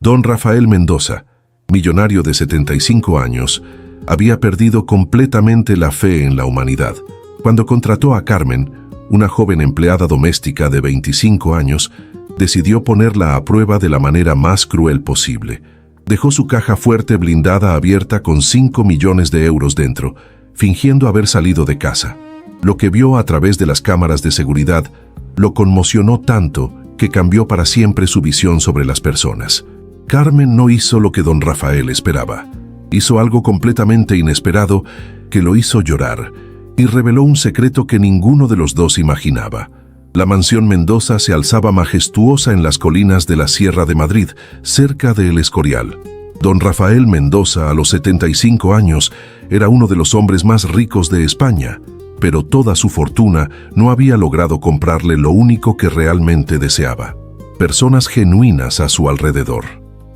Don Rafael Mendoza, millonario de 75 años, había perdido completamente la fe en la humanidad. Cuando contrató a Carmen, una joven empleada doméstica de 25 años, decidió ponerla a prueba de la manera más cruel posible. Dejó su caja fuerte blindada abierta con 5 millones de euros dentro, fingiendo haber salido de casa. Lo que vio a través de las cámaras de seguridad lo conmocionó tanto que cambió para siempre su visión sobre las personas. Carmen no hizo lo que don Rafael esperaba. Hizo algo completamente inesperado que lo hizo llorar y reveló un secreto que ninguno de los dos imaginaba. La mansión Mendoza se alzaba majestuosa en las colinas de la Sierra de Madrid, cerca de El Escorial. Don Rafael Mendoza, a los 75 años, era uno de los hombres más ricos de España, pero toda su fortuna no había logrado comprarle lo único que realmente deseaba: personas genuinas a su alrededor.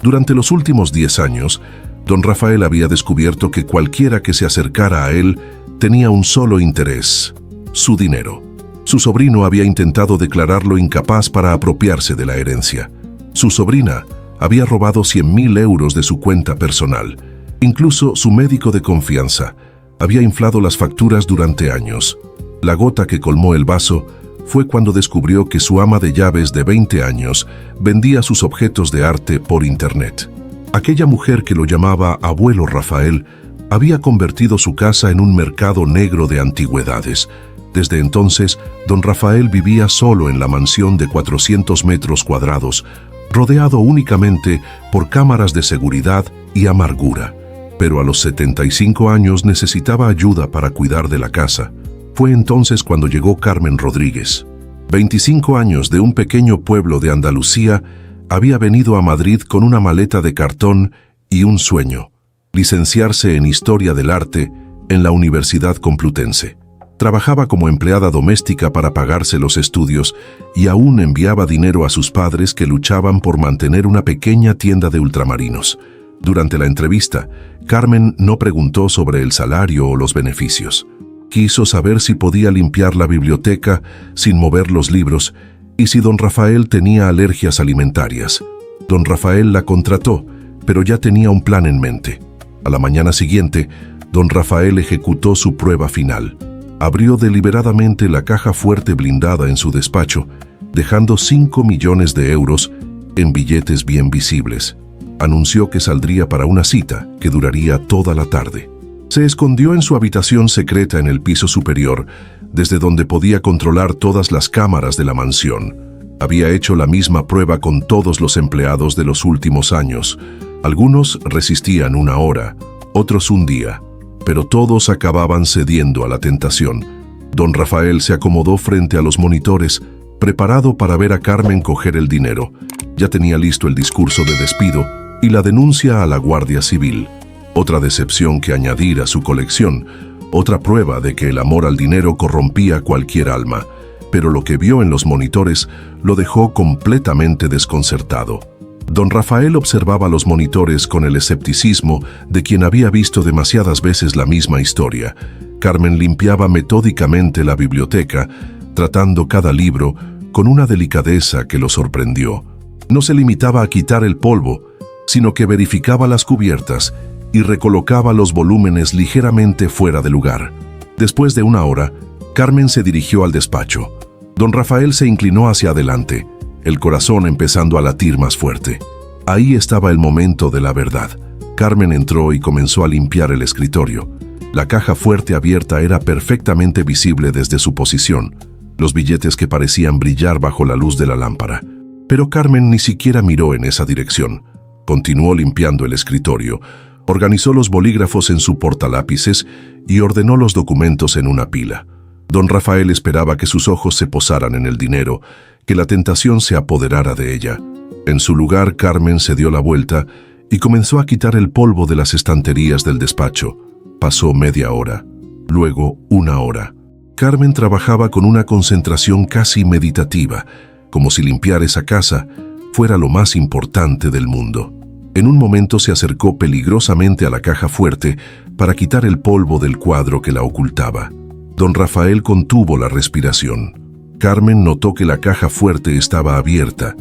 Durante los últimos 10 años, don Rafael había descubierto que cualquiera que se acercara a él tenía un solo interés: su dinero. Su sobrino había intentado declararlo incapaz para apropiarse de la herencia. Su sobrina había robado 100.000 euros de su cuenta personal. Incluso su médico de confianza había inflado las facturas durante años. La gota que colmó el vaso fue cuando descubrió que su ama de llaves de 20 años vendía sus objetos de arte por internet. Aquella mujer que lo llamaba Abuelo Rafael había convertido su casa en un mercado negro de antigüedades. Desde entonces, don Rafael vivía solo en la mansión de 400 metros cuadrados, rodeado únicamente por cámaras de seguridad y amargura. Pero a los 75 años necesitaba ayuda para cuidar de la casa. Fue entonces cuando llegó Carmen Rodríguez. 25 años de un pequeño pueblo de Andalucía, había venido a Madrid con una maleta de cartón y un sueño: licenciarse en Historia del Arte en la Universidad Complutense. Trabajaba como empleada doméstica para pagarse los estudios y aún enviaba dinero a sus padres, que luchaban por mantener una pequeña tienda de ultramarinos. Durante la entrevista, Carmen no preguntó sobre el salario o los beneficios. Quiso saber si podía limpiar la biblioteca sin mover los libros y si don Rafael tenía alergias alimentarias. Don Rafael la contrató, pero ya tenía un plan en mente. A la mañana siguiente, don Rafael ejecutó su prueba final. Abrió deliberadamente la caja fuerte blindada en su despacho, dejando 5 millones de euros en billetes bien visibles. Anunció que saldría para una cita que duraría toda la tarde. Se escondió en su habitación secreta en el piso superior, desde donde podía controlar todas las cámaras de la mansión. Había hecho la misma prueba con todos los empleados de los últimos años. Algunos resistían 1 hora, otros 1 día, pero todos acababan cediendo a la tentación. Don Rafael se acomodó frente a los monitores, preparado para ver a Carmen coger el dinero. Ya tenía listo el discurso de despido y la denuncia a la Guardia Civil. Otra decepción que añadir a su colección, otra prueba de que el amor al dinero corrompía cualquier alma. Pero lo que vio en los monitores lo dejó completamente desconcertado. Don Rafael observaba los monitores con el escepticismo de quien había visto demasiadas veces la misma historia. Carmen limpiaba metódicamente la biblioteca, tratando cada libro con una delicadeza que lo sorprendió. No se limitaba a quitar el polvo, sino que verificaba las cubiertas y recolocaba los volúmenes ligeramente fuera de lugar. Después de 1 hora, Carmen se dirigió al despacho. Don Rafael se inclinó hacia adelante, el corazón empezando a latir más fuerte. Ahí estaba el momento de la verdad. Carmen entró y comenzó a limpiar el escritorio. La caja fuerte abierta era perfectamente visible desde su posición, los billetes que parecían brillar bajo la luz de la lámpara. Pero Carmen ni siquiera miró en esa dirección. Continuó limpiando el escritorio, organizó los bolígrafos en su portalápices y ordenó los documentos en una pila. Don Rafael esperaba que sus ojos se posaran en el dinero, que la tentación se apoderara de ella. En su lugar, Carmen se dio la vuelta y comenzó a quitar el polvo de las estanterías del despacho. Pasó media hora, luego 1 hora. Carmen trabajaba con una concentración casi meditativa, como si limpiar esa casa fuera lo más importante del mundo. En un momento se acercó peligrosamente a la caja fuerte para quitar el polvo del cuadro que la ocultaba. Don Rafael contuvo la respiración. Carmen notó que la caja fuerte estaba abierta.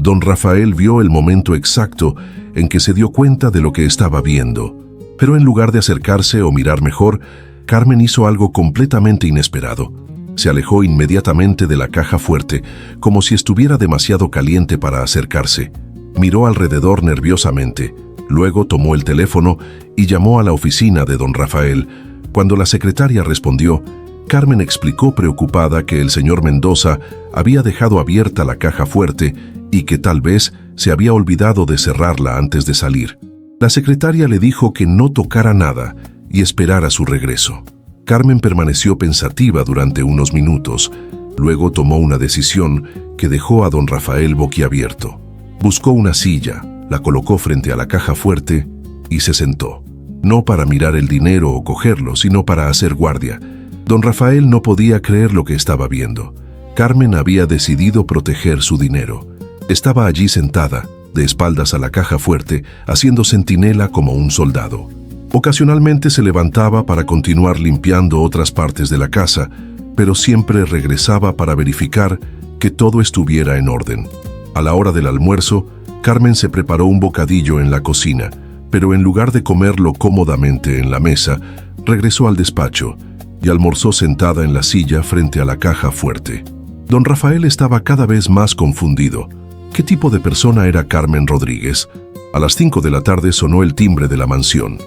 Don Rafael vio el momento exacto en que se dio cuenta de lo que estaba viendo, pero en lugar de acercarse o mirar mejor, Carmen hizo algo completamente inesperado. Se alejó inmediatamente de la caja fuerte, como si estuviera demasiado caliente para acercarse. Miró alrededor nerviosamente, luego tomó el teléfono y llamó a la oficina de don Rafael. Cuando la secretaria respondió, Carmen explicó preocupada que el señor Mendoza había dejado abierta la caja fuerte y que tal vez se había olvidado de cerrarla antes de salir. La secretaria le dijo que no tocara nada y esperara su regreso. Carmen permaneció pensativa durante unos minutos, luego tomó una decisión que dejó a don Rafael boquiabierto. Buscó una silla, la colocó frente a la caja fuerte y se sentó. No para mirar el dinero o cogerlo, sino para hacer guardia. Don Rafael no podía creer lo que estaba viendo. Carmen había decidido proteger su dinero. Estaba allí sentada, de espaldas a la caja fuerte, haciendo centinela como un soldado. Ocasionalmente se levantaba para continuar limpiando otras partes de la casa, pero siempre regresaba para verificar que todo estuviera en orden. A la hora del almuerzo, Carmen se preparó un bocadillo en la cocina, pero en lugar de comerlo cómodamente en la mesa, regresó al despacho y almorzó sentada en la silla frente a la caja fuerte. Don Rafael estaba cada vez más confundido. ¿Qué tipo de persona era Carmen Rodríguez? A las 5 de la tarde sonó el timbre de la mansión.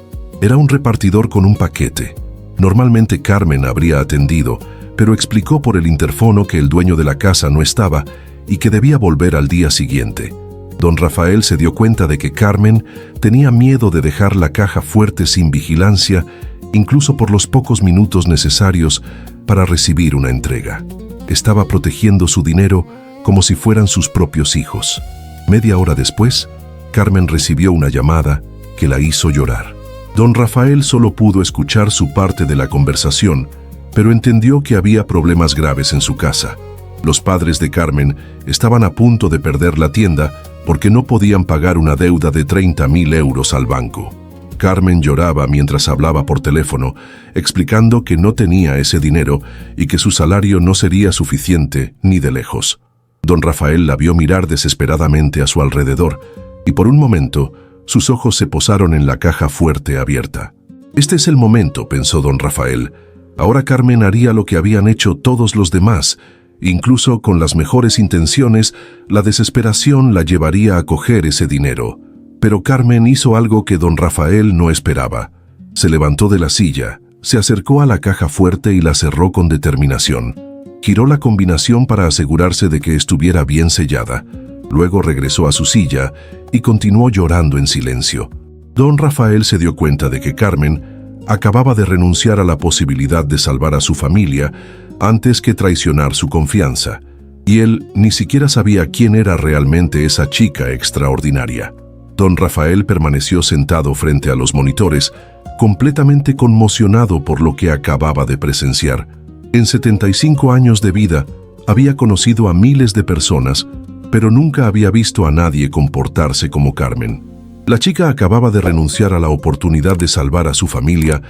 Era un repartidor con un paquete. Normalmente Carmen habría atendido, pero explicó por el interfono que el dueño de la casa no estaba y que debía volver al día siguiente. Don Rafael se dio cuenta de que Carmen tenía miedo de dejar la caja fuerte sin vigilancia, incluso por los pocos minutos necesarios para recibir una entrega. Estaba protegiendo su dinero como si fueran sus propios hijos. Media hora después, Carmen recibió una llamada que la hizo llorar. Don Rafael solo pudo escuchar su parte de la conversación, pero entendió que había problemas graves en su casa. Los padres de Carmen estaban a punto de perder la tienda porque no podían pagar una deuda de 30.000 euros al banco. Carmen lloraba mientras hablaba por teléfono, explicando que no tenía ese dinero y que su salario no sería suficiente ni de lejos. Don Rafael la vio mirar desesperadamente a su alrededor y por un momento sus ojos se posaron en la caja fuerte abierta. Este es el momento, pensó don Rafael. Ahora Carmen haría lo que habían hecho todos los demás. Incluso con las mejores intenciones, la desesperación la llevaría a coger ese dinero. Pero Carmen hizo algo que don Rafael no esperaba. Se levantó de la silla, se acercó a la caja fuerte y la cerró con determinación. Giró la combinación para asegurarse de que estuviera bien sellada. Luego regresó a su silla y continuó llorando en silencio. Don Rafael se dio cuenta de que Carmen acababa de renunciar a la posibilidad de salvar a su familia antes que traicionar su confianza, y él ni siquiera sabía quién era realmente esa chica extraordinaria. Don Rafael permaneció sentado frente a los monitores, completamente conmocionado por lo que acababa de presenciar. En 75 años de vida, había conocido a miles de personas, pero nunca había visto a nadie comportarse como Carmen. La chica acababa de renunciar a la oportunidad de salvar a su familia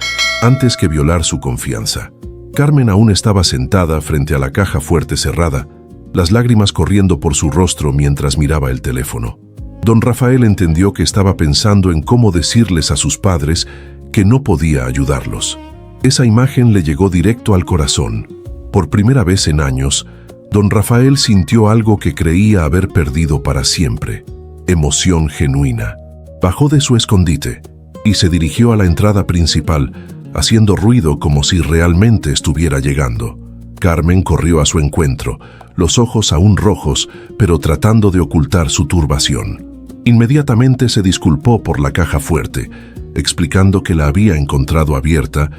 antes que violar su confianza. Carmen aún estaba sentada frente a la caja fuerte cerrada, las lágrimas corriendo por su rostro mientras miraba el teléfono. Don Rafael entendió que estaba pensando en cómo decirles a sus padres que no podía ayudarlos. Esa imagen le llegó directo al corazón. Por primera vez en años, don Rafael sintió algo que creía haber perdido para siempre: emoción genuina. Bajó de su escondite y se dirigió a la entrada principal, haciendo ruido como si realmente estuviera llegando. Carmen corrió a su encuentro, los ojos aún rojos, pero tratando de ocultar su turbación. Inmediatamente se disculpó por la caja fuerte, explicando que la había encontrado abierta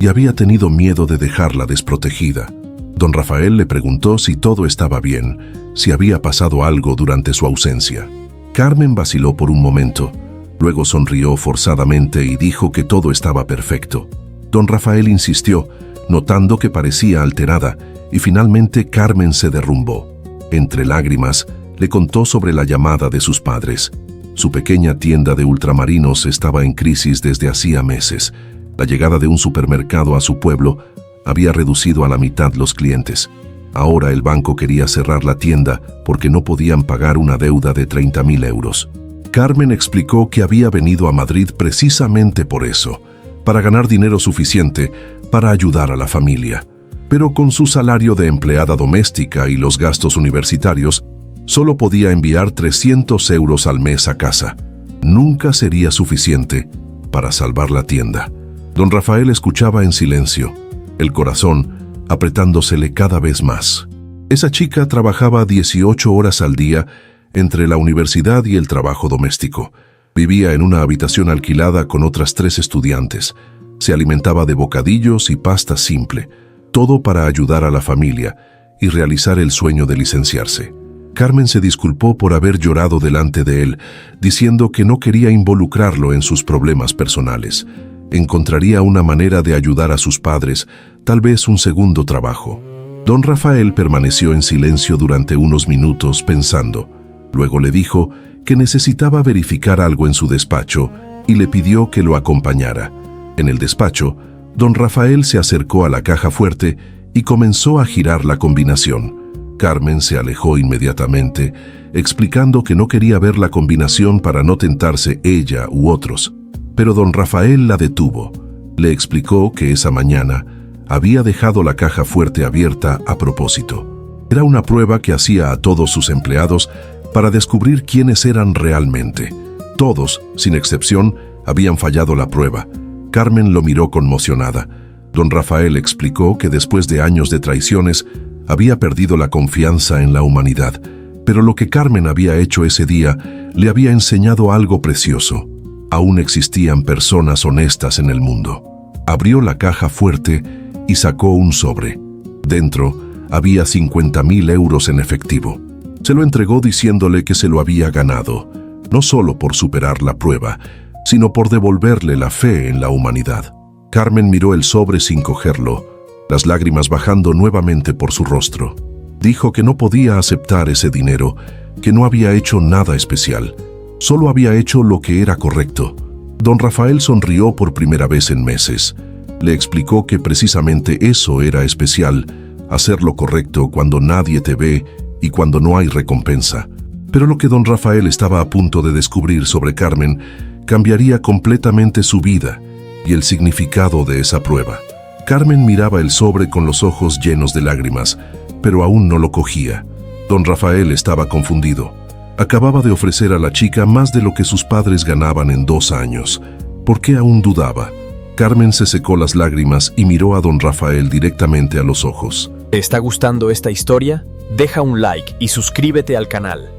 y había tenido miedo de dejarla desprotegida. Don Rafael le preguntó si todo estaba bien, si había pasado algo durante su ausencia. Carmen vaciló por un momento, luego sonrió forzadamente y dijo que todo estaba perfecto. Don Rafael insistió, notando que parecía alterada, y finalmente Carmen se derrumbó. Entre lágrimas, le contó sobre la llamada de sus padres. Su pequeña tienda de ultramarinos estaba en crisis desde hacía meses. La llegada de un supermercado a su pueblo había reducido a la mitad los clientes. Ahora el banco quería cerrar la tienda porque no podían pagar una deuda de 30.000 euros. Carmen explicó que había venido a Madrid precisamente por eso, para ganar dinero suficiente para ayudar a la familia. Pero con su salario de empleada doméstica y los gastos universitarios, solo podía enviar 300 euros al mes a casa. Nunca sería suficiente para salvar la tienda. Don Rafael escuchaba en silencio, el corazón apretándosele cada vez más. Esa chica trabajaba 18 horas al día entre la universidad y el trabajo doméstico. Vivía en una habitación alquilada con otras 3 estudiantes. Se alimentaba de bocadillos y pasta simple, todo para ayudar a la familia y realizar el sueño de licenciarse. Carmen se disculpó por haber llorado delante de él, diciendo que no quería involucrarlo en sus problemas personales. Encontraría una manera de ayudar a sus padres, tal vez un segundo trabajo. Don Rafael permaneció en silencio durante unos minutos pensando. Luego le dijo que necesitaba verificar algo en su despacho y le pidió que lo acompañara. En el despacho, don Rafael se acercó a la caja fuerte y comenzó a girar la combinación. Carmen se alejó inmediatamente, explicando que no quería ver la combinación para no tentarse ella u otros. Pero don Rafael la detuvo. Le explicó que esa mañana había dejado la caja fuerte abierta a propósito. Era una prueba que hacía a todos sus empleados para descubrir quiénes eran realmente. Todos, sin excepción, habían fallado la prueba. Carmen lo miró conmocionada. Don Rafael explicó que después de años de traiciones, había perdido la confianza en la humanidad, pero lo que Carmen había hecho ese día le había enseñado algo precioso. Aún existían personas honestas en el mundo. Abrió la caja fuerte y sacó un sobre. Dentro había 50.000 euros en efectivo. Se lo entregó diciéndole que se lo había ganado, no solo por superar la prueba, sino por devolverle la fe en la humanidad. Carmen miró el sobre sin cogerlo, las lágrimas bajando nuevamente por su rostro. Dijo que no podía aceptar ese dinero, que no había hecho nada especial. Solo había hecho lo que era correcto. Don Rafael sonrió por primera vez en meses. Le explicó que precisamente eso era especial, hacer lo correcto cuando nadie te ve y cuando no hay recompensa. Pero lo que don Rafael estaba a punto de descubrir sobre Carmen cambiaría completamente su vida y el significado de esa prueba. Carmen miraba el sobre con los ojos llenos de lágrimas, pero aún no lo cogía. Don Rafael estaba confundido. Acababa de ofrecer a la chica más de lo que sus padres ganaban en 2 años. ¿Por qué aún dudaba? Carmen se secó las lágrimas y miró a don Rafael directamente a los ojos. ¿Te está gustando esta historia? Deja un like y suscríbete al canal.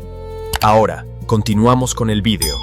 Ahora, continuamos con el vídeo.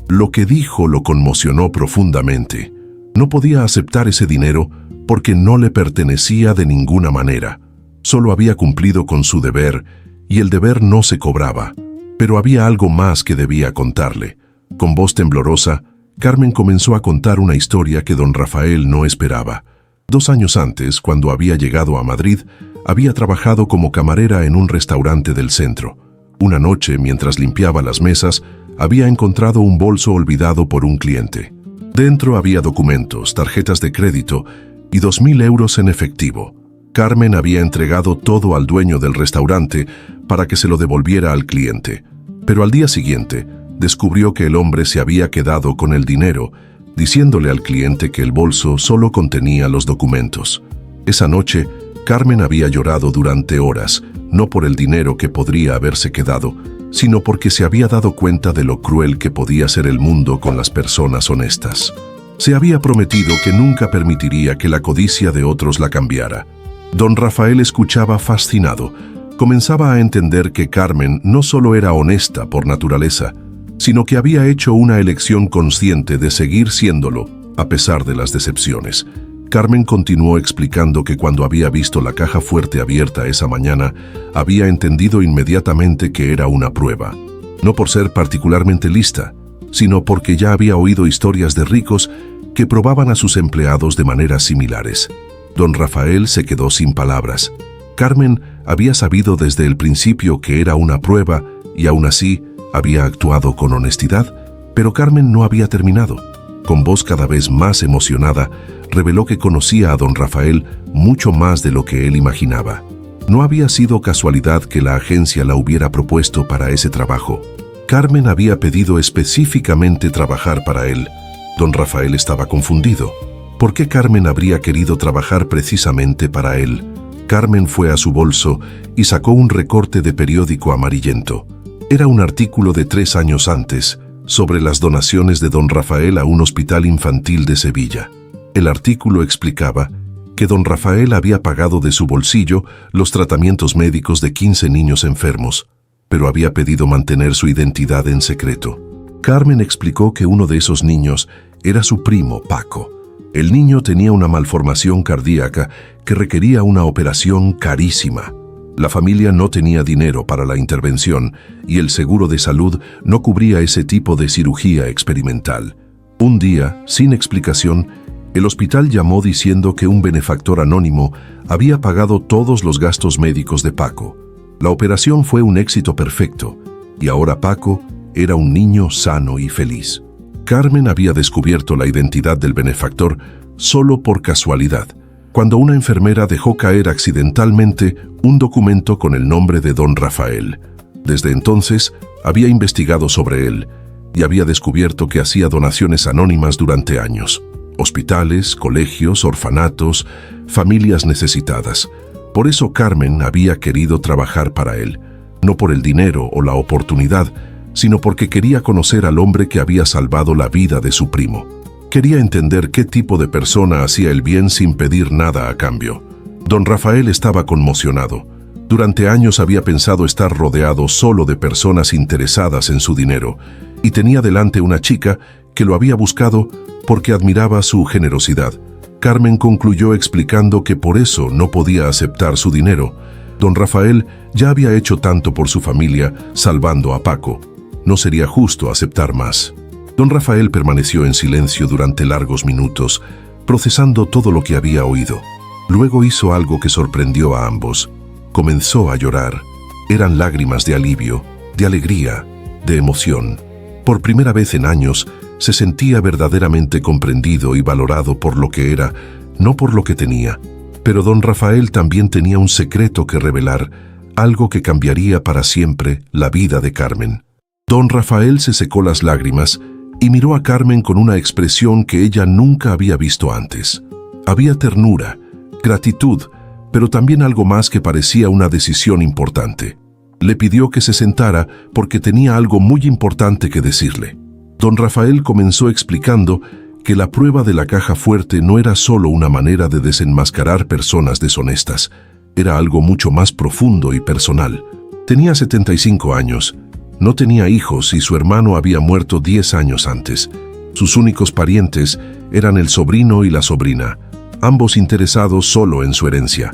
Lo que dijo lo conmocionó profundamente. No podía aceptar ese dinero porque no le pertenecía de ninguna manera. Solo había cumplido con su deber y el deber no se cobraba. Pero había algo más que debía contarle. Con voz temblorosa, Carmen comenzó a contar una historia que don Rafael no esperaba. 2 años antes, cuando había llegado a Madrid, había trabajado como camarera en un restaurante del centro. Una noche, mientras limpiaba las mesas, había encontrado un bolso olvidado por un cliente. Dentro había documentos, tarjetas de crédito y 2.000 euros en efectivo. Carmen había entregado todo al dueño del restaurante para que se lo devolviera al cliente. Pero al día siguiente, descubrió que el hombre se había quedado con el dinero, diciéndole al cliente que el bolso solo contenía los documentos. Esa noche, Carmen había llorado durante horas, no por el dinero que podría haberse quedado, sino porque se había dado cuenta de lo cruel que podía ser el mundo con las personas honestas. Se había prometido que nunca permitiría que la codicia de otros la cambiara. Don Rafael escuchaba fascinado. Comenzaba a entender que Carmen no solo era honesta por naturaleza, sino que había hecho una elección consciente de seguir siéndolo, a pesar de las decepciones. Carmen continuó explicando que cuando había visto la caja fuerte abierta esa mañana, había entendido inmediatamente que era una prueba. No por ser particularmente lista, sino porque ya había oído historias de ricos que probaban a sus empleados de maneras similares. Don Rafael se quedó sin palabras. Carmen había sabido desde el principio que era una prueba y aún así había actuado con honestidad, pero Carmen no había terminado. con voz cada vez más emocionada, reveló que conocía a don Rafael mucho más de lo que él imaginaba. No había sido casualidad que la agencia la hubiera propuesto para ese trabajo. Carmen había pedido específicamente trabajar para él. Don Rafael estaba confundido. ¿Por qué Carmen habría querido trabajar precisamente para él? Carmen fue a su bolso y sacó un recorte de periódico amarillento. Era un artículo de 3 años antes, sobre las donaciones de don Rafael a un hospital infantil de Sevilla. El artículo explicaba que don Rafael había pagado de su bolsillo los tratamientos médicos de 15 niños enfermos, pero había pedido mantener su identidad en secreto. Carmen explicó que uno de esos niños era su primo, Paco. El niño tenía una malformación cardíaca que requería una operación carísima. La familia no tenía dinero para la intervención y el seguro de salud no cubría ese tipo de cirugía experimental. Un día, sin explicación, el hospital llamó diciendo que un benefactor anónimo había pagado todos los gastos médicos de Paco. La operación fue un éxito perfecto y ahora Paco era un niño sano y feliz. Carmen había descubierto la identidad del benefactor solo por casualidad, cuando una enfermera dejó caer accidentalmente un documento con el nombre de don Rafael. Desde entonces, había investigado sobre él y había descubierto que hacía donaciones anónimas durante años. Hospitales, colegios, orfanatos, familias necesitadas. Por eso Carmen había querido trabajar para él, no por el dinero o la oportunidad, sino porque quería conocer al hombre que había salvado la vida de su primo. Quería entender qué tipo de persona hacía el bien sin pedir nada a cambio. Don Rafael estaba conmocionado. Durante años había pensado estar rodeado solo de personas interesadas en su dinero, y tenía delante una chica que lo había buscado porque admiraba su generosidad. Carmen concluyó explicando que por eso no podía aceptar su dinero. Don Rafael ya había hecho tanto por su familia, salvando a Paco. No sería justo aceptar más. Don Rafael permaneció en silencio durante largos minutos, procesando todo lo que había oído. Luego hizo algo que sorprendió a ambos. Comenzó a llorar. Eran lágrimas de alivio, de alegría, de emoción. Por primera vez en años, se sentía verdaderamente comprendido y valorado por lo que era, no por lo que tenía. Pero don Rafael también tenía un secreto que revelar, algo que cambiaría para siempre la vida de Carmen. Don Rafael se secó las lágrimas y miró a Carmen con una expresión que ella nunca había visto antes. Había ternura, gratitud, pero también algo más que parecía una decisión importante. Le pidió que se sentara porque tenía algo muy importante que decirle. Don Rafael comenzó explicando que la prueba de la caja fuerte no era solo una manera de desenmascarar personas deshonestas, era algo mucho más profundo y personal. Tenía 75 años, no tenía hijos y su hermano había muerto 10 años antes. Sus únicos parientes eran el sobrino y la sobrina, ambos interesados solo en su herencia.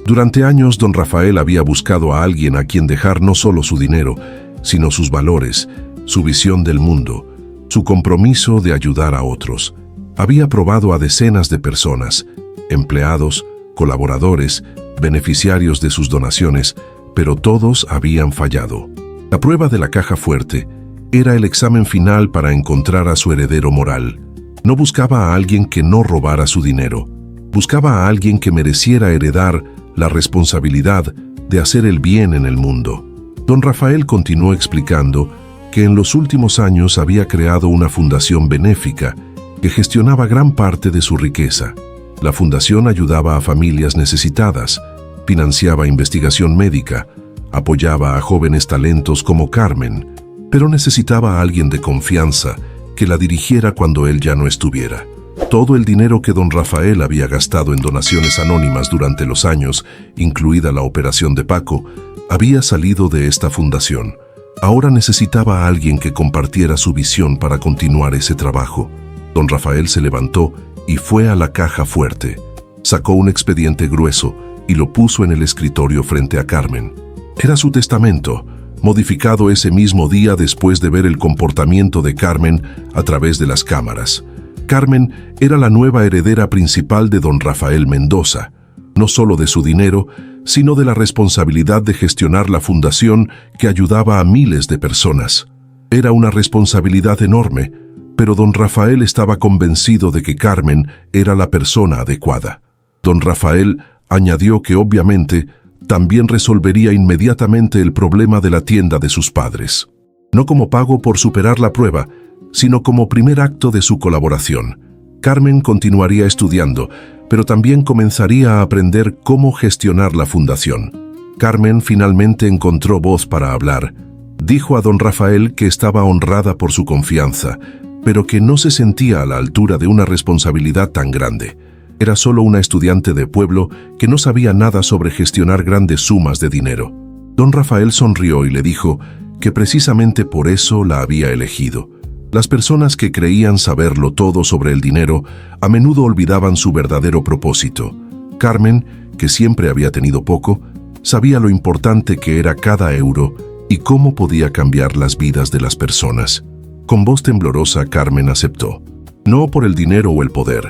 Durante años, don Rafael había buscado a alguien a quien dejar no solo su dinero, sino sus valores, su visión del mundo, su compromiso de ayudar a otros. Había probado a decenas de personas, empleados, colaboradores, beneficiarios de sus donaciones, pero todos habían fallado. La prueba de la caja fuerte era el examen final para encontrar a su heredero moral. No buscaba a alguien que no robara su dinero, buscaba a alguien que mereciera heredar la responsabilidad de hacer el bien en el mundo. Don Rafael continuó explicando que en los últimos años había creado una fundación benéfica que gestionaba gran parte de su riqueza. La fundación ayudaba a familias necesitadas, financiaba investigación médica, apoyaba a jóvenes talentos como Carmen, pero necesitaba a alguien de confianza que la dirigiera cuando él ya no estuviera. Todo el dinero que don Rafael había gastado en donaciones anónimas durante los años, incluida la operación de Paco, había salido de esta fundación. Ahora necesitaba a alguien que compartiera su visión para continuar ese trabajo. Don Rafael se levantó y fue a la caja fuerte. Sacó un expediente grueso y lo puso en el escritorio frente a Carmen. Era su testamento, modificado ese mismo día después de ver el comportamiento de Carmen a través de las cámaras. Carmen era la nueva heredera principal de don Rafael Mendoza, no solo de su dinero, sino de la responsabilidad de gestionar la fundación que ayudaba a miles de personas. Era una responsabilidad enorme, pero don Rafael estaba convencido de que Carmen era la persona adecuada. Don Rafael añadió que obviamente también resolvería inmediatamente el problema de la tienda de sus padres. No como pago por superar la prueba, sino como primer acto de su colaboración. Carmen continuaría estudiando, pero también comenzaría a aprender cómo gestionar la fundación. Carmen finalmente encontró voz para hablar. Dijo a don Rafael que estaba honrada por su confianza, pero que no se sentía a la altura de una responsabilidad tan grande. Era solo una estudiante de pueblo que no sabía nada sobre gestionar grandes sumas de dinero. Don Rafael sonrió y le dijo que precisamente por eso la había elegido. Las personas que creían saberlo todo sobre el dinero a menudo olvidaban su verdadero propósito. Carmen, que siempre había tenido poco, sabía lo importante que era cada euro y cómo podía cambiar las vidas de las personas. Con voz temblorosa, Carmen aceptó. No por el dinero o el poder,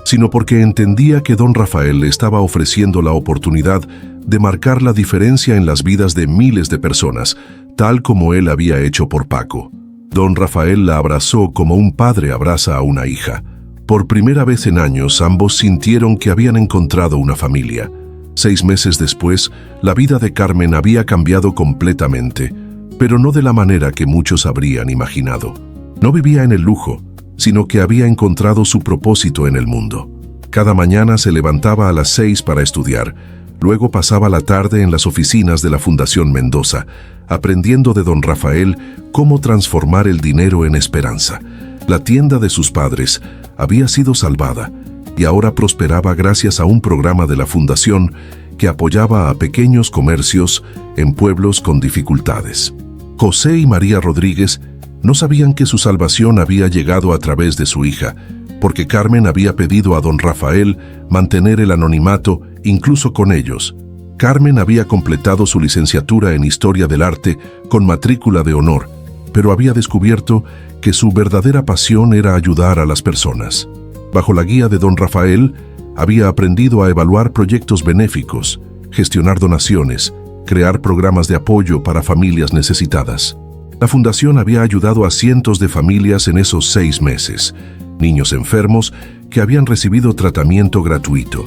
sino porque entendía que don Rafael le estaba ofreciendo la oportunidad de marcar la diferencia en las vidas de miles de personas, tal como él había hecho por Paco. Don Rafael la abrazó como un padre abraza a una hija. Por primera vez en años, ambos sintieron que habían encontrado una familia. 6 meses después, la vida de Carmen había cambiado completamente, pero no de la manera que muchos habrían imaginado. No vivía en el lujo, sino que había encontrado su propósito en el mundo. Cada mañana se levantaba a las 6 para estudiar, luego pasaba la tarde en las oficinas de la Fundación Mendoza, aprendiendo de don Rafael cómo transformar el dinero en esperanza. La tienda de sus padres había sido salvada y ahora prosperaba gracias a un programa de la Fundación que apoyaba a pequeños comercios en pueblos con dificultades. José y María Rodríguez no sabían que su salvación había llegado a través de su hija, porque Carmen había pedido a don Rafael mantener el anonimato incluso con ellos. Carmen había completado su licenciatura en Historia del Arte con matrícula de honor, pero había descubierto que su verdadera pasión era ayudar a las personas. Bajo la guía de don Rafael, había aprendido a evaluar proyectos benéficos, gestionar donaciones, crear programas de apoyo para familias necesitadas. La fundación había ayudado a cientos de familias en esos 6 meses, niños enfermos que habían recibido tratamiento gratuito,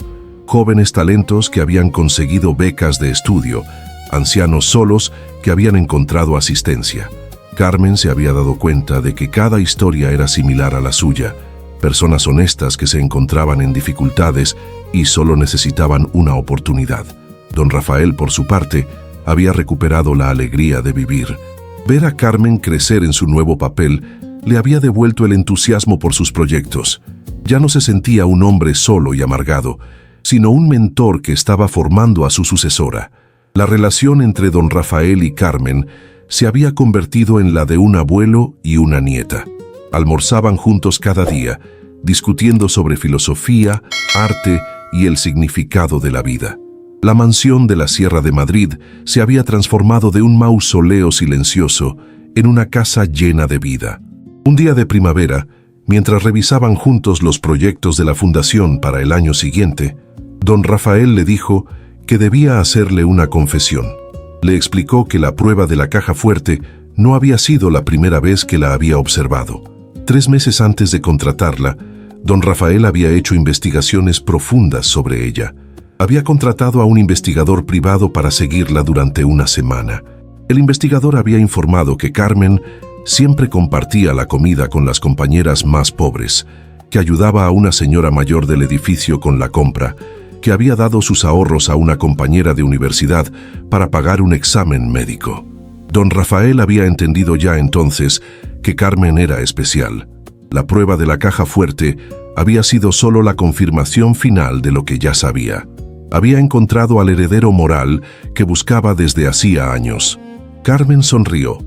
jóvenes talentos que habían conseguido becas de estudio, ancianos solos que habían encontrado asistencia. Carmen se había dado cuenta de que cada historia era similar a la suya, personas honestas que se encontraban en dificultades y solo necesitaban una oportunidad. Don Rafael, por su parte, había recuperado la alegría de vivir. Ver a Carmen crecer en su nuevo papel le había devuelto el entusiasmo por sus proyectos. Ya no se sentía un hombre solo y amargado, sino un mentor que estaba formando a su sucesora. La relación entre don Rafael y Carmen se había convertido en la de un abuelo y una nieta. Almorzaban juntos cada día, discutiendo sobre filosofía, arte y el significado de la vida. La mansión de la Sierra de Madrid se había transformado de un mausoleo silencioso en una casa llena de vida. Un día de primavera, mientras revisaban juntos los proyectos de la fundación para el año siguiente, don Rafael le dijo que debía hacerle una confesión. Le explicó que la prueba de la caja fuerte no había sido la primera vez que la había observado. 3 meses antes de contratarla, don Rafael había hecho investigaciones profundas sobre ella. Había contratado a un investigador privado para seguirla durante una semana. El investigador había informado que Carmen siempre compartía la comida con las compañeras más pobres, que ayudaba a una señora mayor del edificio con la compra, que había dado sus ahorros a una compañera de universidad para pagar un examen médico. Don Rafael había entendido ya entonces que Carmen era especial. La prueba de la caja fuerte había sido solo la confirmación final de lo que ya sabía. Había encontrado al heredero moral que buscaba desde hacía años. Carmen sonrió,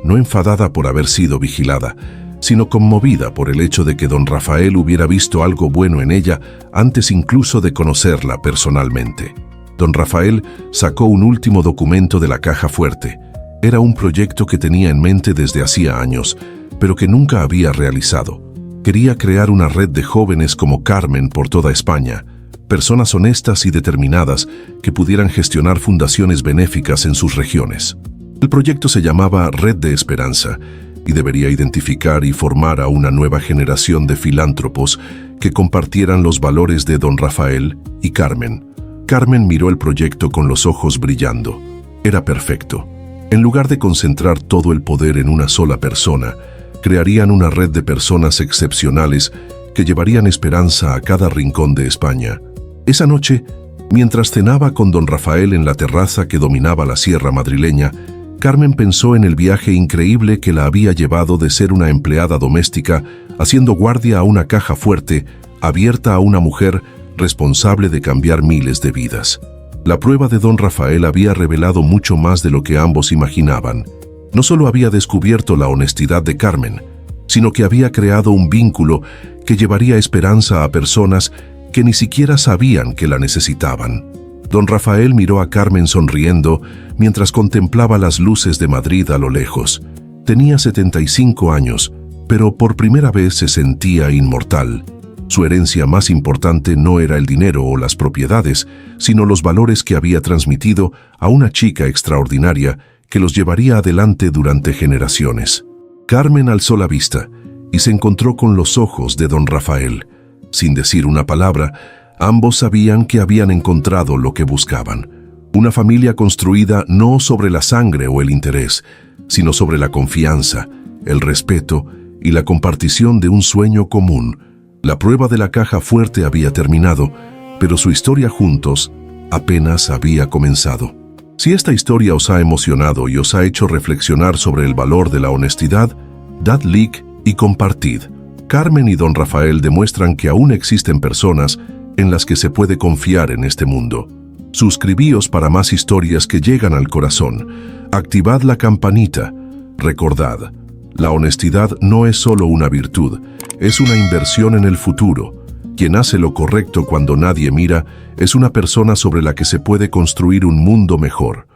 no enfadada por haber sido vigilada, sino conmovida por el hecho de que don Rafael hubiera visto algo bueno en ella antes incluso de conocerla personalmente. Don Rafael sacó un último documento de la caja fuerte. Era un proyecto que tenía en mente desde hacía años, pero que nunca había realizado. Quería crear una red de jóvenes como Carmen por toda España, personas honestas y determinadas que pudieran gestionar fundaciones benéficas en sus regiones. El proyecto se llamaba Red de Esperanza y debería identificar y formar a una nueva generación de filántropos que compartieran los valores de don Rafael y Carmen. Carmen miró el proyecto con los ojos brillando. Era perfecto. En lugar de concentrar todo el poder en una sola persona, crearían una red de personas excepcionales que llevarían esperanza a cada rincón de España. Esa noche, mientras cenaba con don Rafael en la terraza que dominaba la sierra madrileña, Carmen pensó en el viaje increíble que la había llevado de ser una empleada doméstica haciendo guardia a una caja fuerte, abierta a una mujer responsable de cambiar miles de vidas. La prueba de don Rafael había revelado mucho más de lo que ambos imaginaban. No solo había descubierto la honestidad de Carmen, sino que había creado un vínculo que llevaría esperanza a personas que ni siquiera sabían que la necesitaban. Don Rafael miró a Carmen sonriendo mientras contemplaba las luces de Madrid a lo lejos. Tenía 75 años, pero por primera vez se sentía inmortal. Su herencia más importante no era el dinero o las propiedades, sino los valores que había transmitido a una chica extraordinaria que los llevaría adelante durante generaciones. Carmen alzó la vista y se encontró con los ojos de don Rafael. Sin decir una palabra, ambos sabían que habían encontrado lo que buscaban. Una familia construida no sobre la sangre o el interés, sino sobre la confianza, el respeto y la compartición de un sueño común. La prueba de la caja fuerte había terminado, pero su historia juntos apenas había comenzado. Si esta historia os ha emocionado y os ha hecho reflexionar sobre el valor de la honestidad, dad like y compartid. Carmen y don Rafael demuestran que aún existen personas en las que se puede confiar en este mundo. Suscribíos para más historias que llegan al corazón. Activad la campanita. Recordad, la honestidad no es solo una virtud, es una inversión en el futuro. Quien hace lo correcto cuando nadie mira es una persona sobre la que se puede construir un mundo mejor.